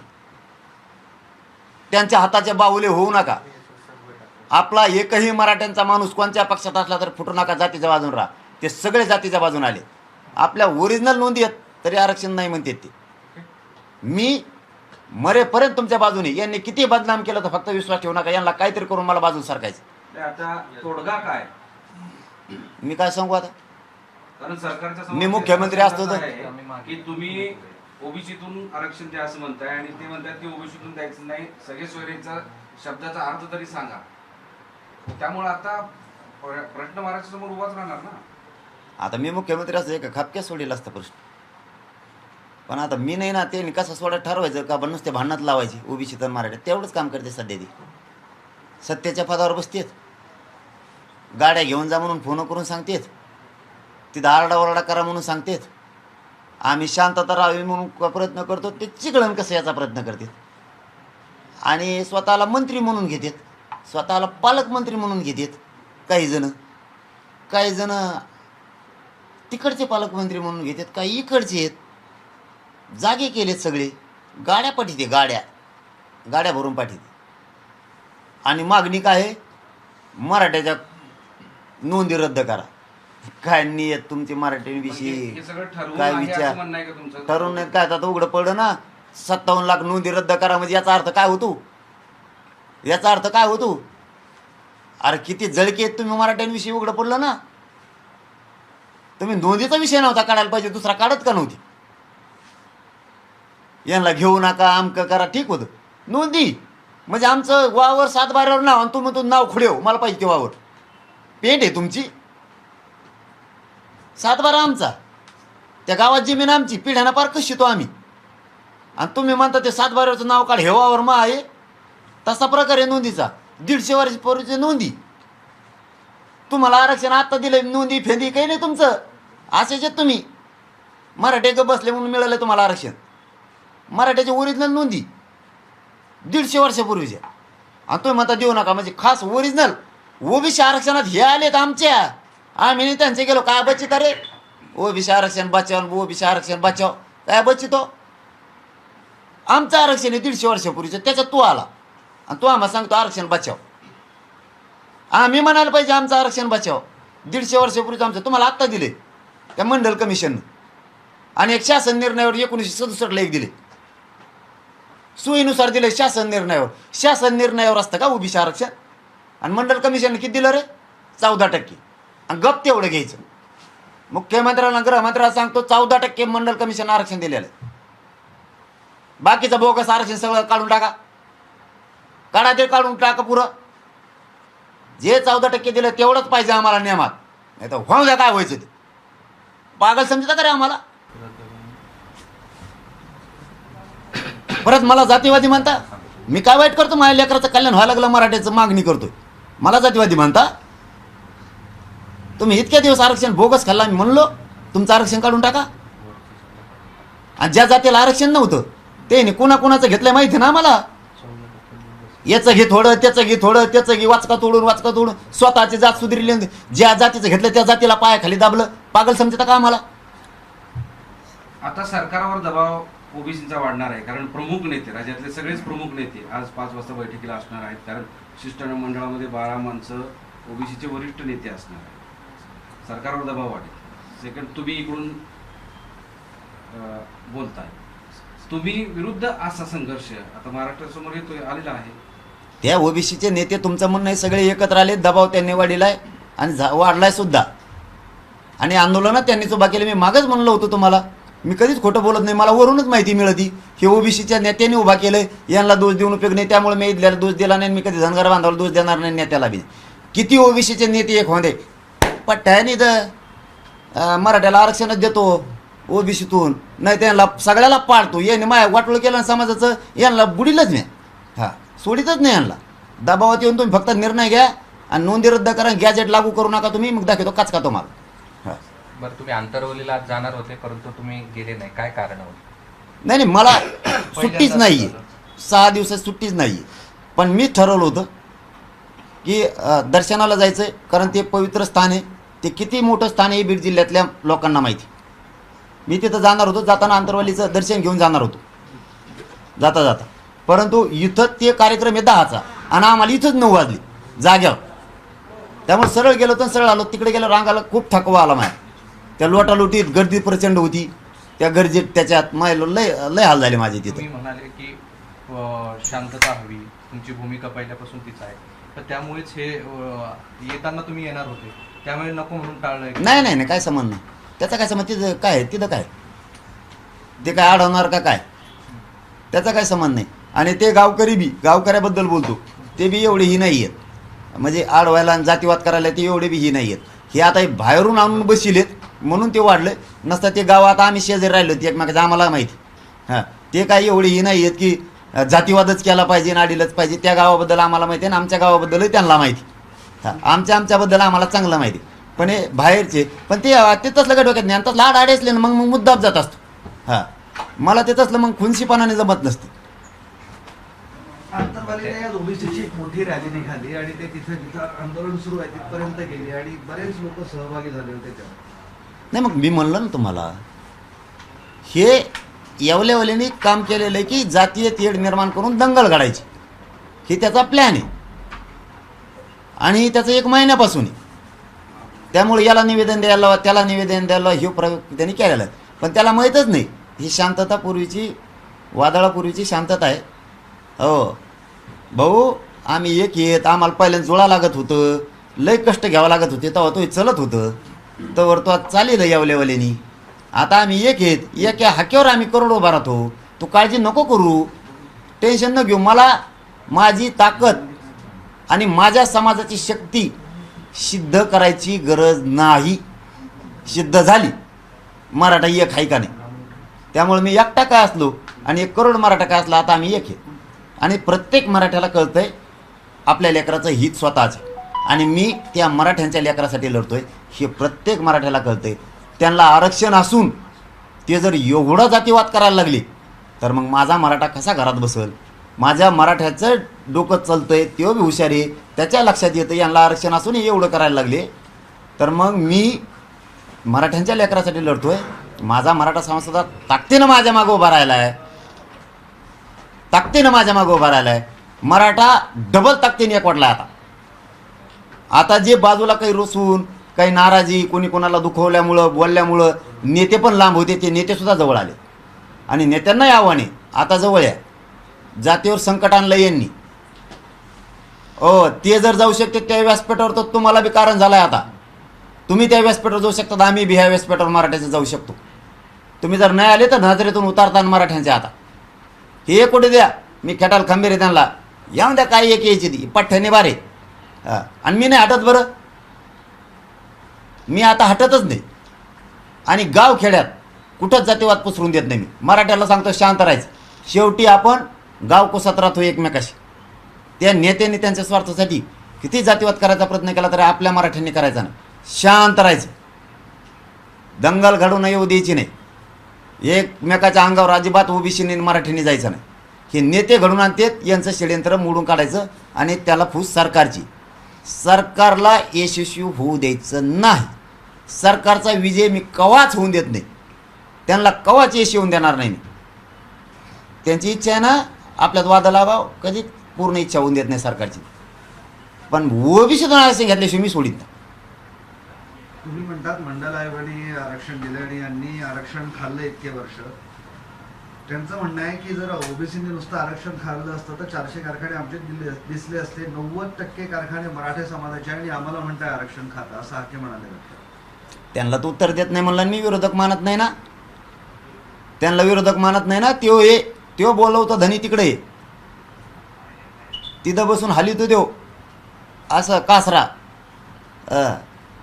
त्यांच्या हाताचे बाहुले होऊ नका. आपला एकही मराठ्यांचा माणूस कोणत्या पक्षात असला तर फुटू नका. जातीच्या बाजून राहा. ते सगळे जातीच्या बाजून आले. आपल्या ओरिजिनल नोंदी आहेत तरी आरक्षण नाही म्हणते ते. मी मरेपर्यंत तुमच्या बाजूने. यांनी किती बदनाम केलं तर फक्त विश्वास ठेवू नका. यांना काहीतरी करून मला बाजून सरकायचं. आता तोडगा काय? मी काय सांगू आता? कारण सरकारच्या मी मुख्यमंत्री असतो तर की तुम्ही ओबीसीतून आरक्षण द्या असं म्हणताय, आणि ते म्हणतात की ओबीसीतून द्यायचं नाही, सगळे सोयरीचा शब्दाचा अर्थ तरी सांगा. त्यामुळे आता प्रश्न महाराष्ट्रासमोर उभाच राहणार ना. आता मी मुख्यमंत्री असतो का खापक्या सोडील असता प्रश्न. पण आता मी नाही ना. ते कसं सोडा ठरवायचं का? पण नुसते भांडणात लावायची ओबीसी तर मराठी. तेवढंच काम करते सध्या. ती सत्तेच्या पदावर बसतेत. गाड्या घेऊन जा म्हणून फोन करून सांगतेत. तिथं आरडाओरडा करा म्हणून सांगतेत. आम्ही शांतता राहावी म्हणून प्रयत्न करतो, ते चिघळण कसं याचा प्रयत्न करतात. आणि स्वतःला मंत्री म्हणून घेतात, स्वतःला पालकमंत्री म्हणून घेतात. काही जण तिकडचे पालकमंत्री म्हणून घेतात, काही इकडचे आहेत. जागे केलेत सगळे, गाड्या पाठीते, गाड्या भरून पाठीते. आणि मागणी काय आहे? मराठ्याच्या नोंदी रद्द करा. काय नियत तुमची मराठ्यांविषयी, हे सगळं ठरवून काय आहे विचार असं म्हणणं आहे का तुमचं? ठरवून नाही काय, आता उघडं पडलं ना. 57 लाख नोंदी रद्द करा म्हणजे याचा अर्थ काय होतो? याचा अर्थ काय होतो? अरे किती जळकी आहेत तुम्ही मराठ्यांविषयी, उघडं पडलं ना. तुम्ही नोंदीचा विषय नव्हता काढायला पाहिजे, दुसरा काढत का नव्हती? यांना घेऊ नका, आमकं करा, ठीक होतं. नोंदी म्हणजे आमचं वावर 7 बाऱ्यावर नाव, आणि तुम्ही तो नाव खुडेव, मला पाहिजे ते वावर. पेंट आहे तुमची, 7 बारा आमचा, त्या गावात जमीन आमची, पिढ्याना पार कशी तो आम्ही. आणि तुम्ही म्हणता ते 7 बाऱ्यावरचं नाव काढ, हे वावर मा आहे. तसा प्रकार आहे नोंदीचा. 150 वर्षापूर्वीची नोंदी. तुम्हाला आरक्षण आत्ता दिलं, नोंदी फेंदी काही नाही तुमचं. असेच आहेत तुम्ही. मराठे ग बसले म्हणून मिळालं तुम्हाला आरक्षण. मराठ्याची ओरिजिनल नोंदी 150 वर्षापूर्वीच्या, आणि तुम्ही म्हणता देऊ नका. म्हणजे खास ओरिजिनल ओबीसी आरक्षणात हे आलेत आमच्या, आम्ही नाही त्यांचे गेलो. काय बचित रे? ओबीसी आरक्षण बचाव, ओबीसी आरक्षण बचाव, काय बचितो? आमचं आरक्षण आहे 150 वर्षापूर्वीचं, त्याच्यात तू आला आणि तू आम्हाला सांगतो आरक्षण बचाव. आम्ही म्हणायला पाहिजे आमचं आरक्षण बचाव. 150 वर्षापूर्वीचं आमचं तुम्हाला आत्ता दिले त्या मंडल कमिशननं, आणि एक शासन निर्णयावर 1967ला एक दिले, सोयीनुसार दिले शासन निर्णयावर. शासन निर्णयावर असतं का ओबीसी आरक्षण? आणि मंडल कमिशनने किती दिलं रे? 14%. आणि गप तेवढं घ्यायचं. मुख्यमंत्र्यांना, गृहमंत्र्याला सांगतो 14% मंडल कमिशन आरक्षण दिलेलं आहे. बाकीचं बोगस आरक्षण सगळं काढून टाका, काढा ते काढून टाका पुरं. जे 14% दिलं तेवढंच पाहिजे आम्हाला नियमात, नाही तर होऊ द्या काय व्हायचं ते. पागल समजता का रे आम्हाला? परत मला जातीवादी म्हणता. मी काय वाईट करतो? माझ्या लेकराचं कल्याण व्हायला लागलं, मराठ्याचं मागणी करतोय, मला जातीवादी म्हणता? तुम्ही इतक्या दिवस आरक्षण बोगस खाल्ला, मी म्हणलो तुमचं आरक्षण काढून टाका. आणि ज्या जातीला आरक्षण नव्हतं ते कुणाकुणाचं घेतलंय माहिती ना आम्हाला. याचं घे थोडं, त्याचं घे थोडं, त्याचं घे, वाचका तोडून स्वतःची जात सुधारली. ज्या जातीचं घेतलं त्या जातीला पायाखाली दाबलं. पागल समजता का आम्हाला? आता सरकारवर दबाव ओबीसीचा वाढणार आहे, कारण प्रमुख नेते, राज्यातले सगळेच प्रमुख नेते आज 5 वाजता बैठकीला असणार आहेत. कारण शिष्टमंडळामध्ये 12 माणसं ओबीसीचे वरिष्ठ नेते असणार आहेत. सरकारवर दबाव वाढेल. सेकंड, तुम्ही इकडून बोलताय, तुम्ही विरुद्ध असा संघर्ष आता महाराष्ट्रासमोर येतोय, आलेला आहे. त्या ओबीसीचे नेते, तुमचं म्हणणं आहे सगळे एकत्र आले, दबाव त्यांनी वाढलाय आणि वाढलाय सुद्धा. आणि आंदोलनात त्यांनी उभा केलं. मी मागच म्हणलं होतं तुम्हाला, मी कधीच खोटं बोलत नाही, मला वरूनच माहिती मिळती. हे ओबीसीच्या नेत्यांनी उभा केलंय, यांना दोष देऊन उपयोग नाही. त्यामुळे मी इथल्याला दोष दिला नाही, मी कधी धनगर बांधवाला दोष देणार नाही, नेत्याला बी. किती ओबीसीचे नेते एक होते, पट्ट्याने तर मराठ्याला आरक्षणच देतो ओबीसीतून, नाही त्यांना सगळ्याला पाळतो. यांनी माया वाटोळ केलं समाजाचं, यांना बुडीलच नाही, हां सोडीतच नाही यांना. दबावात येऊन तुम्ही फक्त निर्णय घ्या आणि नोंदी रद्द करा, गॅजेट लागू करू नका तुम्ही, मग दाखवतो काच का तुम्हाला. हां बरं, तुम्ही आंतरवलीला आज जाणार होते परंतु तुम्ही गेले नाही, काय कारण होतं? नाही मला सुट्टीच नाही आहे, 6 दिवसात सुट्टीच नाही आहे. पण मी ठरवलं होतं की दर्शनाला जायचं आहे, कारण ते पवित्र स्थान आहे. ते किती मोठं स्थान आहे बीड जिल्ह्यातल्या लोकांना माहिती. मी तिथं जाणार होतो, जाताना आंतरवालीचं दर्शन घेऊन जाणार होतो जाता जाता. परंतु इथं ते कार्यक्रम आहे 10चा आणि आम्हाला इथंच 9 वाजले जाग्यावर. त्यामुळे सरळ गेलो तर सरळ आलो. तिकडे गेलो, रांगाला खूप थकवा आला माझ्या. त्या लोटालोटीत गर्दी प्रचंड होती, त्या गर्दीत त्याच्यात माझ्या लय हाल झाले माझे तिथं. तुम्ही म्हणाले की शांतता हवी, तुमची भूमिका पहिल्यापासून तीच आहे, तर त्यामुळेच हे येताना तुम्ही येणार होते, त्यामुळे नको म्हणून टाळलंय? नाही नाही नाही, काय संबंध नाही त्याचा. काय संबंध? तिथं काय आहे, तिथं काय ते काय अडवणार का काय, त्याचा काय संबंध नाही. आणि ते गावकरी बी, गावकऱ्याबद्दल बोलतो, ते बी एवढे ही नाही आहेत, म्हणजे आडवायला आणि जातीवाद करायला ते एवढे बी ही नाही आहेत. हे आता बाहेरून आणून बसिलेत म्हणून ते वाढलं. नसतं ते गाव आता आम्ही शेजारी राहिलो ते एकमेकाचं, आम्हाला माहिती. हां ते काही एवढे ही नाही आहेत की जातीवादच केला पाहिजे आणि आडीलच पाहिजे. त्या गावाबद्दल आम्हाला माहिती आहे आणि आमच्या गावाबद्दलही त्यांना माहिती. हां आमच्याबद्दल आम्हाला चांगलं माहिती. पण हे बाहेरचे, पण ते तसलं काय डोक्यात नाही, आणि तसलं आड असले ना मग मुद्दाम जात असतो. हां मला ते तसलं मग खुनशीपणाने जमत नसतं. आंतरवालीला या ओबीसीची एक मोठी रॅली निघाली आणि ते तिथं आंदोलन सुरू आहे तिथपर्यंत गेली आणि बरेच लोक सहभागी झाले होते त्यात. नाही मग मी म्हणलं ना तुम्हाला, हे येवल्यावल्याने काम केलेलं आहे की जातीय तेढ निर्माण करून दंगल घडायची, ही त्याचा प्लॅन आहे आणि त्याचं 1 महिन्यापासून आहे. त्यामुळे याला निवेदन द्यायला त्याला निवेदन द्यायला हे प्रयोग त्यांनी केलेला आहे. पण त्याला माहीतच नाही ही शांतता पूर्वीची, वादळापूर्वीची शांतता आहे. हो भाऊ, आम्ही एक येत, आम्हाला पहिल्यांदा जुळा लागत होतं, लय कष्ट घ्यावं लागत होते, तेव्हा तो चलत होतं, तर तो चालेल यावल्यावल्यानी. आता आम्ही एक येत, एक या हाक्यावर आम्ही करोड उभा राहतो. तू काळजी नको करू, टेन्शन न घेऊ. मला माझी ताकद आणि माझ्या समाजाची शक्ती सिद्ध करायची गरज नाही. सिद्ध झाली, मराठा एक आहे का नाही. त्यामुळे मी एकटा काय असलो आणि 1 करोड मराठा काय असला, आता आम्ही एक आहे. आणि प्रत्येक मराठ्याला कळतंय आपल्या लेकराचं हित स्वतःच आहे आणि मी त्या मराठ्यांच्या लेकरासाठी लढतोय हे प्रत्येक मराठ्याला कळतंय. त्यांना आरक्षण असून ते जर एवढा जातीवाद करायला लागले तर मग माझा मराठा कसा घरात बसेल. माझ्या मराठ्याचं डोकं चालतंय, तो बी हुशार आहे, त्याच्या लक्षात येतं यांना आरक्षण असून एवढं करायला लागले तर मग मी मराठ्यांच्या लेकरासाठी लढतोय. माझा मराठा समाज सुद्धा ताकदीनं माझ्या मागं उभा राहिला आहे, ताकदीनं माझ्या मागं उभा राहिला आहे. मराठा डबल ताकदीने एकवटला आहे. आता जे बाजूला काही रुसून, काही नाराजी, कोणी कोणाला दुखवल्यामुळं, बोलल्यामुळं नेते पण लांब होते, ते नेतेसुद्धा जवळ आले आणि नेत्यांनाही आव्हाने आता जवळ आहे. जातीवर संकट आणलं यांनी. ते जर जाऊ शकते त्या व्यासपीठावर तर तुम्हाला बी कारण झालं आहे. आता तुम्ही त्या व्यासपीठावर जाऊ शकता, तर आम्ही बी ह्या व्यासपीठावर मराठ्याचे जाऊ शकतो. तुम्ही जर नाही आले तर नजरेतून उतारता मराठ्यांच्या. आता हे कुठे द्या, मी खेटाल खंबीर आहे त्यांना, येऊन द्या काय एक यायची ती पठ्ठ्याने बारे. आणि मी नाही हटत बरं, मी आता हटतच नाही. आणि गाव खेड्यात कुठंच जातीवाद पसरून देत नाही मी. मराठ्याला सांगतो शांत राहायचं. शेवटी आपण गाव कोसात राहतो एकमेकाशी. त्या नेत्यांनी त्यांच्या स्वार्थासाठी किती जातीवाद करायचा प्रयत्न केला तरी आपल्या मराठ्यांनी करायचा नाही. शांत राहायचं, दंगल घडून येऊ द्यायची नाही. एकमेकाच्या अंगावर अजिबात ओबीसीने मराठ्यांनी जायचं नाही. हे नेते घडून आणतात, यांचं षडयंत्र मोडून काढायचं आणि त्याला फूस सरकारची. सरकारला यशस्वी होऊ द्यायचं नाही. सरकारचा विजय मी कवाच होऊन देत नाही, त्यांना कवाच यश येऊन देणार नाही मी. त्यांची इच्छा आहे ना आपल्यात वाद लावावं, कधी पूर्ण इच्छा होऊन देत नाही सरकारची. पण ओबीसीतून आरक्षण घेतल्याशिवाय मी सोडित नाही. तुम्ही म्हणतात मंडल आयोगाने आरक्षण दिलं आणि यांनी आरक्षण खाल्लं इतके वर्ष. त्यांचं म्हणणं आहे की जर ओबीसीने नुसतं आरक्षण खाल्लं असतं तर 400 कारखाने आमचे दिसले असते. 90% कारखाने मराठा समाजाचे आणि आम्हाला म्हणताय आरक्षण खातं, असं हाके म्हणाले. त्यांना तो उत्तर देत नाही म्हणलं, मी विरोधक मानत नाही ना. त्यांना विरोधक मानत नाही ना. त्यो बोलवतो धनी तिकडे, तिथं बसून हालितो देव असं कासरा.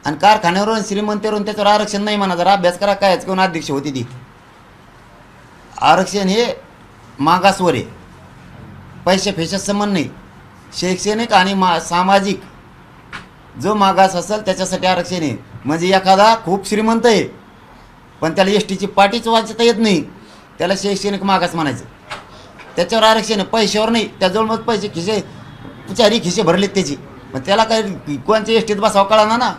आणि कारखान्यावरून श्रीमंतीवरून त्याच्यावर आरक्षण नाही म्हणा. जरा अभ्यास करा काय कोण अध्यक्ष होती ती. आरक्षण हे मागासवर आहे, पैसे फेशात संबंध नाही. शैक्षणिक आणि सामाजिक जो मागास असेल त्याच्यासाठी आरक्षण आहे. म्हणजे एखादा खूप श्रीमंत आहे पण त्याला एस टीची पाटीच वाचता येत नाही, त्याला शैक्षणिक मागास म्हणायचं. त्याच्यावर आरक्षण आहे, पैशावर नाही. त्याजवळ मग पैसे खिसे चारी खिसे भरलेत त्याची, पण त्याला काही कोणत्या एस टीत बसावं कळा ना,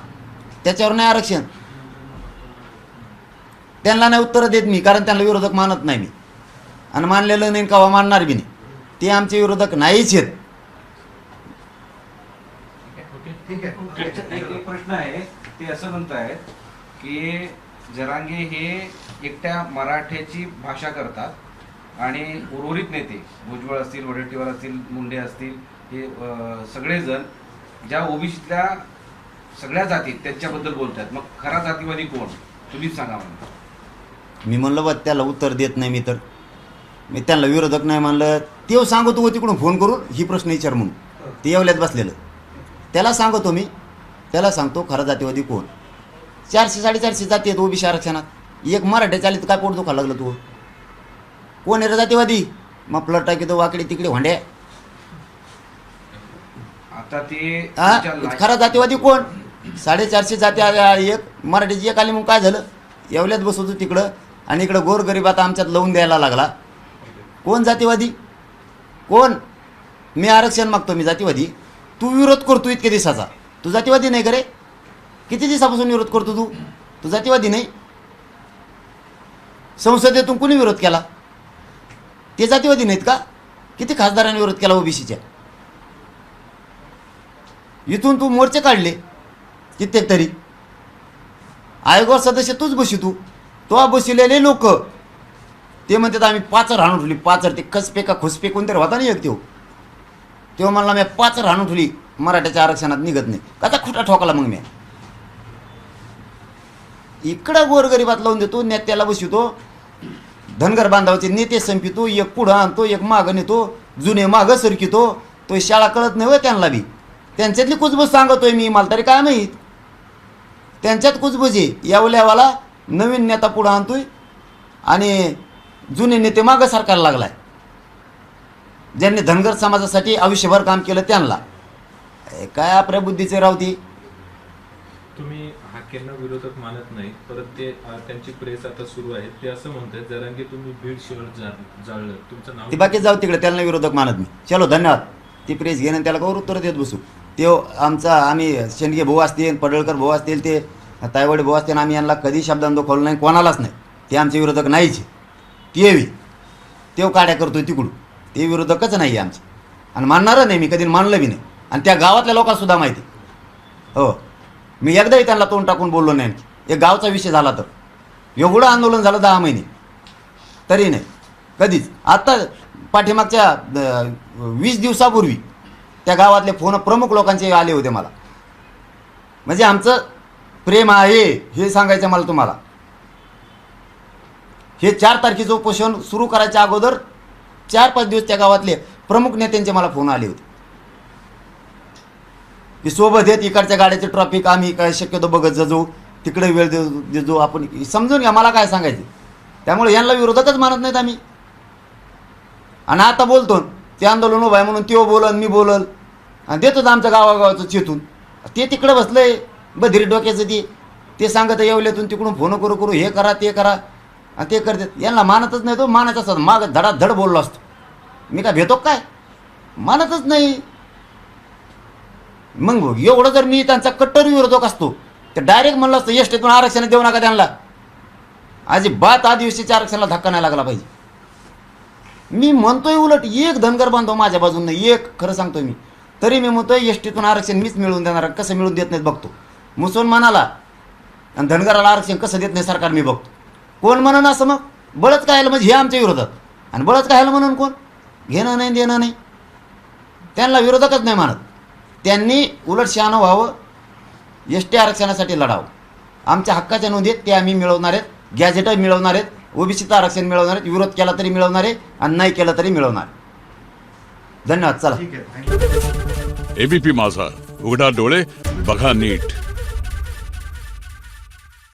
त्याच्यावर नाही आरक्षण. त्यांना नाही उत्तर देत मी, कारण त्यांना विरोधक मानत नाही मी आणि मानलेलं नाही कवा मानणार बी नाही. ते आमचे विरोधक नाहीच आहेत. ठीक आहे. एक प्रश्न आहे, ते असं म्हणतायत की जरांगे हे एकट्या मराठ्याची भाषा करतात आणि उर्वरित नेते भुजबळ असतील, वडेट्टीवार असतील, मुंडे असतील, हे सगळेजण ज्या ओबीसीतल्या सगळ्या जाती त्यांच्याबद्दल बोलतात. मग खरा जातीवादी कोण, तुम्हीच सांगा मला. मी म्हणलं बा त्याला उत्तर देत नाही मी, तर मी त्यांना विरोधक नाही म्हणलं. ते सांगतो तिकडून फोन करून ही प्रश्न विचार म्हणून, ते येवल्यात बसलेलं त्याला सांगतो मी. त्याला सांगतो खरा जातीवादी कोण. 400-450 जाती आहेत ओबीसी आरक्षणात. एक मराठ्याच्या आली तर काय पोट दुखायला लागलं तू. कोण आहे रे जातीवादी? मग प्लट टाकी तो वाकडे तिकडे भांड्या. आता ते खरा जातीवादी कोण? 450 जाती एक मराठीची एक आली मग काय झालं, येवल्यात बसवतो तिकडं आणि इकडं गोरगरीब आता आमच्यात लावून द्यायला लागला. कोण जातीवादी कोण? मी आरक्षण मागतो, मी जातीवादी. तू विरोध करतो इतके दिवसाचा, तू जातीवादी नाही का रे? किती दिवसापासून विरोध करतो तू जातीवादी नाही? संसदेतून कुणी विरोध केला? ते जातीवादी नाहीत का? किती खासदारांनी विरोध केला ओबीसीच्या? इथून तू मोर्चे काढले कित्येक तरी. आयोगावर सदस्य तूच बसितो. तो बसलेले लोक ते म्हणतात आम्ही पाचर हाणून ठेवली. पाचर ते कसपे का खुसपे कोणतरी होता नाही एक तेव्हा म्हणला मी पाचर हाणून ठेवली, मराठ्याच्या आरक्षणात निघत नाही. कसा खोटा ठोकला मग मी? इकडं गोरगरिबात लावून देतो, नेत्याला बसवतो, धनगर बांधवाचे नेते संपितो, एक पुढं आणतो एक मागं नेतो, जुने मागं सरकितो. तो शाळा कळत नाही होय त्यांना बी. त्यांच्यातली कुजबूज सांगतोय मी, मला तरी काय माहीत. त्यांच्यात कुजबूज आहे. यावल्यावाला नवीन नेता पुढं आणतोय आणि जुने नेते मागं सरकारला लागलाय. ज्यांनी धनगर समाजासाठी आयुष्यभर काम केलं त्यांना काय आपल्या बुद्धीचे रावती. तुम्ही हाकेंना विरोधक मानत नाही, परत ते त्यांची प्रेस आता सुरू आहे. ते असं म्हणतात जरांगे तुम्ही बीड शहर जाळलं, तुमचं नाव ती बाकी जाऊ तिकडे, त्यांना विरोधक मानत मी. चलो धन्यवाद. ती प्रेस घेणं त्याला कवर उत्तर देत बसू. ते आमचा आम्ही शेंडगे भाऊ असतील, पडळकर भाऊ असतील, ते तायवाडे भाऊ असतील, आम्ही यांना कधी शब्दांत खोललं नाही, कोणालाच नाही. ते आमचे विरोधक नाहीच. ते तेव काड्या करतोय तिकडून, ते विरोधकच नाही आमचे आणि मानणारं नाही मी, कधी मानलं बी नाही. आणि त्या गावातल्या लोकांसुद्धा माहिती. हो, मी एकदाही त्यांना तोंड टाकून बोललो नाही. एक गावचा विषय झाला तर एवढं आंदोलन झालं 10 महिने तरी नाही कधीच. आत्ता पाठीमागच्या 20 दिवसापूर्वी त्या गावातले फोन प्रमुख लोकांचे आले होते मला. म्हणजे आमचं प्रेम आहे हे सांगायचं मला तुम्हाला. हे 4 तारखेचं उपोषण सुरू करायच्या अगोदर 4-5 दिवस त्या गावातले प्रमुख नेत्यांचे मला फोन आले होते की सोबत येत इकडच्या गाड्याचे ट्रॉफिक आम्ही काय शक्यतो बघत जाऊ, तिकडे वेळ देऊ. आपण समजून घ्या मला काय सांगायचं. त्यामुळे यांना विरोधकच मानत नाहीत आम्ही. आणि आता बोलतो ते आंदोलन उभं आहे म्हणून ते बोलन मी बोलल आणि देतोच आमच्या गावागावाचं चेतून. ते तिकडे बसलंय बधिरी डोक्याचं. ते सांगत येवल्यातून तिकडून फोन करू हे करा ते करा आणि ते करतात. यांना मानतच नाही. तो मानायचा असतात माग धडाधड बोललो असतो. मी काय भेटतो काय? मानतच नाही. मग एवढं जर मी त्यांचा कट्टर विरोधक असतो तर डायरेक्ट म्हणलं असतं एसटीतून आरक्षण देऊ नका त्यांना. अजिबात आदिवासीच्या आरक्षणाला धक्का नाही लागला पाहिजे. मी म्हणतोय उलट एक धनगर बांधव माझ्या बाजूने एक, खरं सांगतोय मी. तरी मी म्हणतोय एसटीतून आरक्षण मीच मिळवून देणार. कसं मिळवून देत नाहीत बघतो. मुसलमानाला आणि धनगराला आरक्षण कसं देत नाही सरकार मी बघतो. कोण म्हणून असं मग बळच काय म्हणजे हे आमच्या विरोधात आणि बळच काय म्हणून कोण घेणं नाही देणं नाही. त्यांना विरोधकच नाही मानत. त्यांनी उलट शहाणं व्हावं, एसटी आरक्षणासाठी लढावं. आमच्या हक्काच्या नोंदीत ते आम्ही मिळवणार आहेत, गॅझेट मिळवणार आहेत, ओबीसीचं आरक्षण मिळवणार आहेत. विरोध केला तरी मिळवणार आहे आणि नाही केला तरी मिळवणार. धन्यवाद. चला. ठीक आहे, थँक्यू. एबीपी माझा, उघडा डोळे बघा नीट.